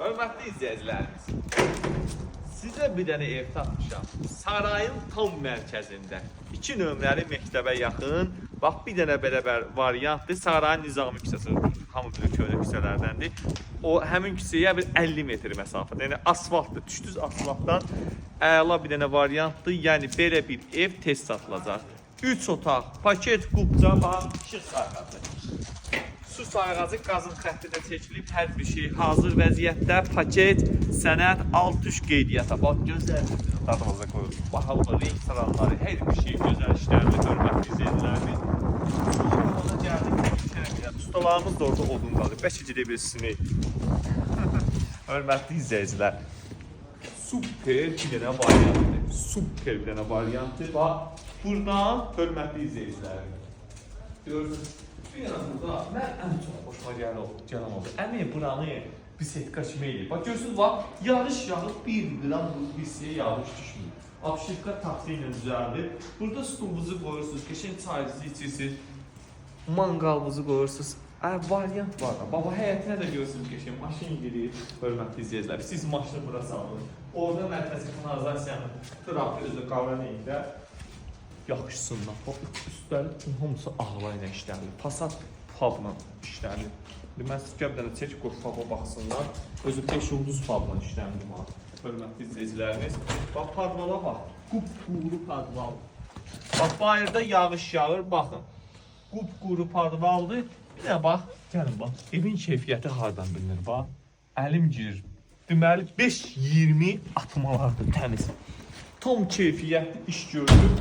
Hörmətli izləyicilərimiz, sizə bir dənə ev tapmışam. Sarayın tam mərkəzində. 2 nömrəli məktəbə yaxın. Bax, bir dənə belə variantdır. Sarayın Nizami küçəsi, hamı bilir köhnə küçələrdəndir. O, həmin küçəyə bir 50 metr məsafədə. Yəni, asfaltdır, düşdüz asfaltdan əla bir dənə variantdır. Yəni, belə bir ev tez satılacaq. 3 otaq, paket, qubca, bax, işıq sayğacı. Su sayğacı qazın xəttinə çəkilib, hər bir şey hazır vəziyyətdə. Paket, sənəd, alt üç qeydiyyata. Bax, gözəl dadınıza qoyulur. Bahalı, renk saranları, hər bir şey gözəl işlərdir, hörmətli izləyicilərimiz. Ona gəldik, ustalarımız da orada odun qalır. Bəlkə gedə bilirsiniz. Hörmətli izləyicilər. Super bir dənə variantdır. Super bir dənə variantdır. Bax, buradan hörmətli izləyicilərimiz. Görürsünüz. Bir yana burada, mən ən çox xoşuma gələn oldu. Əmi, buranı bisetka kimi eləyir. Bax, görürsünüz, bax, yağış yağıb 1 qram bisəyə yağış düşmür. Abşirka taxtı ilə düzəldir. Burada stulunuzu qoyursunuz, keçən çayınızı içirsiniz, manqalınızı qoyursunuz. Variant var da. Baba, həyətinə də görürsünüz, keçən maşın girir, hörmətli izləyicilər. Siz maşını bura salın. Orada mərkəzi kanalizasiyanın traktörüzü qavrəniyində yaxşısından. Üstəlik hamısı ağla ilə işlərilir. Passat fabla işlərilir. Mən sizə bir dənə çək qoş faba baxsınlar. Özü 5 ulduz fabla işlərilir. Hörmətli izləyicilərimiz. Bax, padvala bax. Qupquru padval. Bax, bayırda yağış yağır. Baxın. Qupquru padvaldır. Bir də bax, gəlin bax. Evin keyfiyyəti hardan bilinir? Bax, əlim girir. Deməli, 5-20 atmalardır təmiz. Tam keyfiyyətli iş görülür.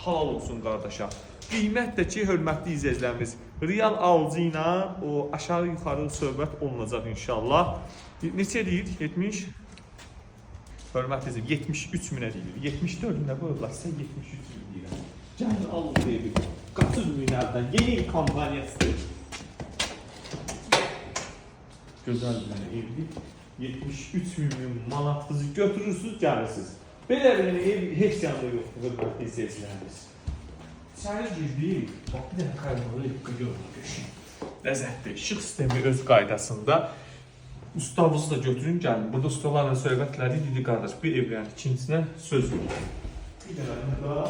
Halal olsun qardaşa. Qiymət də ki, hörmətli izləyicilərimiz, real alıcı ilə o aşağı-yuxarı söhbət olunacaq inşallah. Neçə deyir? 70? Hörmətli izləyicilər, 73 minə deyilir. 74 minə qoyublar, sizə 73 min deyirəm. Gəlin alın bu evi. 30 minlərdən yeni kampaniyasıdır. Gözəl bir evdir. 73 min manatınızı götürürsünüz, gəlirsiniz. Belə bir ev heç yanında yoxdur, hörmətli izləyicilərimiz. İçəri girdik, bax, bir dənə qaynalı görün. Ləzzətli, işıq sistemi öz qaydasında. Ustavızı da götürün, gəlin. Burada ustalarla söhbətləri dedi, qardaş, bir evlərin ikincisinə söz verir. Bir dənə burada,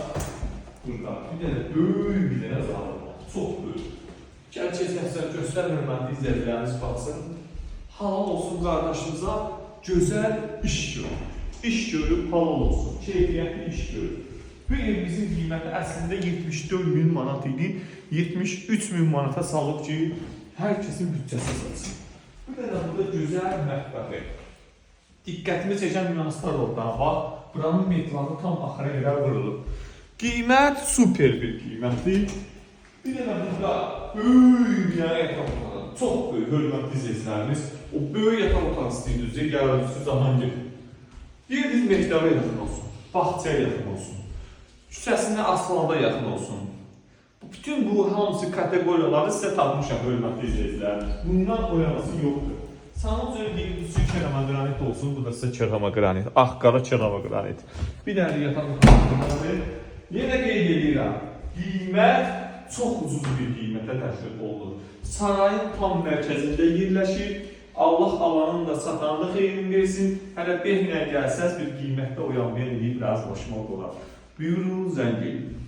burada, bir dənə böyük bir dənə zalı, çox böyük. Gəl, keçəsən, göstər hörmətli izləyicilərimiz baxsın. Halal olsun qardaşımıza, gözəl iş görür. İş görüb, halal olsun, keyfiyyətli iş görüb. Bu evimizin qiyməti əslində 74 min manat idi. 73 min manata salıb ki, hər kəsin bütçəsi satsın. Bu da burada gözəl mətbəxi. Diqqətimi çəkən nüanslar orada. Bax, buranın metlanı tam axıra yerə vurulub. Qiymət super bir qiymətdir. Bir də burada böyük bir yataq otağı. Çox böyük, hörmətli izləyicilərimiz. O böyük yataq otağı istəyirsiniz, gəlirsiniz zaman gibi. Yeriniz məktəbə yaxın olsun, bağçaya yaxın olsun, küçəsində asfalda yaxın olsun. Bütün bu hamısı kateqoriyaları sizə tapmışam, hörmətli izləyicilərimiz. Bundan oyaması yoxdur. Sanız ödəyiniz üçün kerama qranit olsun, bu da sizə kerama qranit, qara kerama qranit. Bir dənə yataq otağı. Yenə qeyd edirəm, qiymət çox ucuz bir qiymətə təşkil olunur. Sarayın tam mərkəzində yerləşir. Allah alanın da satanı da xeyrini versin. Hələ 5 ilə gəlsəz bir qiymətdə oyanmayan eləyib, biraz başıma olar. Buyurun, zəng edin.